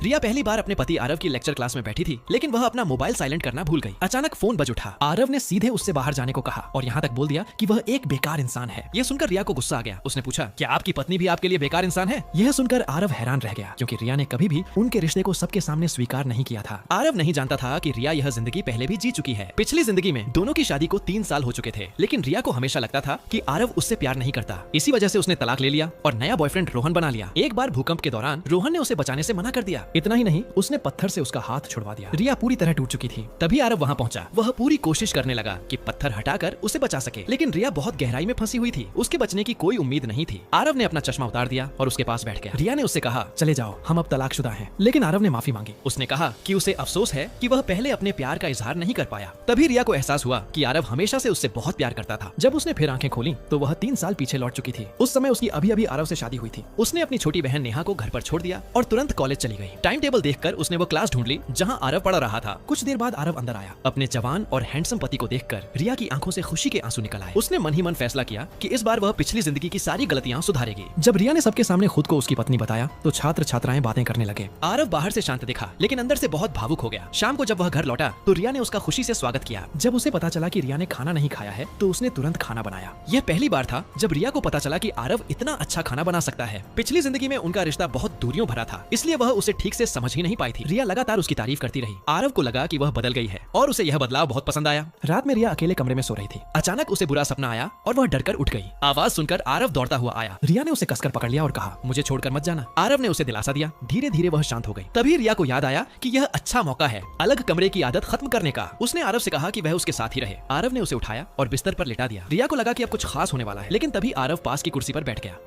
रिया पहली बार अपने पति आरव की लेक्चर क्लास में बैठी थी, लेकिन वह अपना मोबाइल साइलेंट करना भूल गई। अचानक फोन बज उठा। आरव ने सीधे उससे बाहर जाने को कहा और यहाँ तक बोल दिया कि वह एक बेकार इंसान है। यह सुनकर रिया को गुस्सा आ गया। उसने पूछा, क्या आपकी पत्नी भी आपके लिए बेकार इंसान है? यह सुनकर आरव हैरान रह गया, क्योंकि रिया ने कभी भी उनके रिश्ते को सबके सामने स्वीकार नहीं किया था। आरव नहीं जानता था कि रिया यह जिंदगी पहले भी जी चुकी है। पिछली जिंदगी में दोनों की शादी को 3 साल हो चुके थे, लेकिन रिया को हमेशा लगता था कि आरव उससे प्यार नहीं करता। इसी वजह से उसने तलाक ले लिया और नया बॉयफ्रेंड रोहन बना लिया। एक बार भूकंप के दौरान रोहन ने उसे बचाने से मना कर दिया। इतना ही नहीं, उसने पत्थर से उसका हाथ छुड़वा दिया। रिया पूरी तरह टूट चुकी थी। तभी आरव वहाँ पहुंचा। वह पूरी कोशिश करने लगा कि पत्थर हटाकर उसे बचा सके, लेकिन रिया बहुत गहराई में फंसी हुई थी। उसके बचने की कोई उम्मीद नहीं थी। आरव ने अपना चश्मा उतार दिया और उसके पास बैठ गया। रिया ने उससे कहा, चले जाओ, हम अब तलाकशुदा हैं। लेकिन आरव ने माफी मांगी। उसने कहा कि उसे अफसोस है कि वह पहले अपने प्यार का इजहार नहीं कर पाया। तभी रिया को एहसास हुआ कि आरव हमेशा से उससे बहुत प्यार करता था। जब उसने फिर आंखें खोली तो वह 3 साल पीछे लौट चुकी थी। उस समय उसकी अभी अभी आरव से शादी हुई थी। उसने अपनी छोटी बहन नेहा को घर पर छोड़ दिया और तुरंत कॉलेज चली गई। टाइम टेबल देखकर उसने वो क्लास ढूंढ ली जहाँ आरव पढ़ रहा था। कुछ देर बाद आरव अंदर आया। अपने जवान और हैंडसम पति को देखकर रिया की आंखों से खुशी के आंसू निकल आए। उसने मन ही मन फैसला किया कि इस बार वह पिछली जिंदगी की सारी गलतियां सुधारेगी। जब रिया ने सबके सामने खुद को उसकी पत्नी बताया तो छात्र छात्राएं बातें करने लगे। आरव बाहर से शांत दिखा, लेकिन अंदर से बहुत भावुक हो गया। शाम को जब वह घर लौटा तो रिया ने उसका खुशी से स्वागत किया। जब उसे पता चला कि रिया ने खाना नहीं खाया है तो उसने तुरंत खाना बनाया। यह पहली बार था जब रिया को पता चला कि आरव इतना अच्छा खाना बना सकता है। पिछली जिंदगी में उनका रिश्ता बहुत दूरियों भरा था, इसलिए वह उसे ठीक से समझ ही नहीं पाई थी। रिया लगातार उसकी तारीफ करती रही। आरव को लगा कि वह बदल गई है और उसे यह बदलाव बहुत पसंद आया। रात में रिया अकेले कमरे में सो रही थी। अचानक उसे बुरा सपना आया और वह डरकर उठ गई। आवाज सुनकर आरव दौड़ता हुआ आया। रिया ने उसे कसकर पकड़ लिया और कहा, मुझे छोड़कर मत जाना। आरव ने उसे दिलासा दिया। धीरे धीरे वह शांत हो गई। तभी रिया को याद आया कि यह अच्छा मौका है अलग कमरे की आदत खत्म करने का। उसने आरव से कहा कि वह उसके साथ ही रहे। आरव ने उसे उठाया और बिस्तर पर लिटा दिया। रिया को लगा कि अब कुछ खास होने वाला है, लेकिन तभी आरव पास की कुर्सी पर बैठ गया।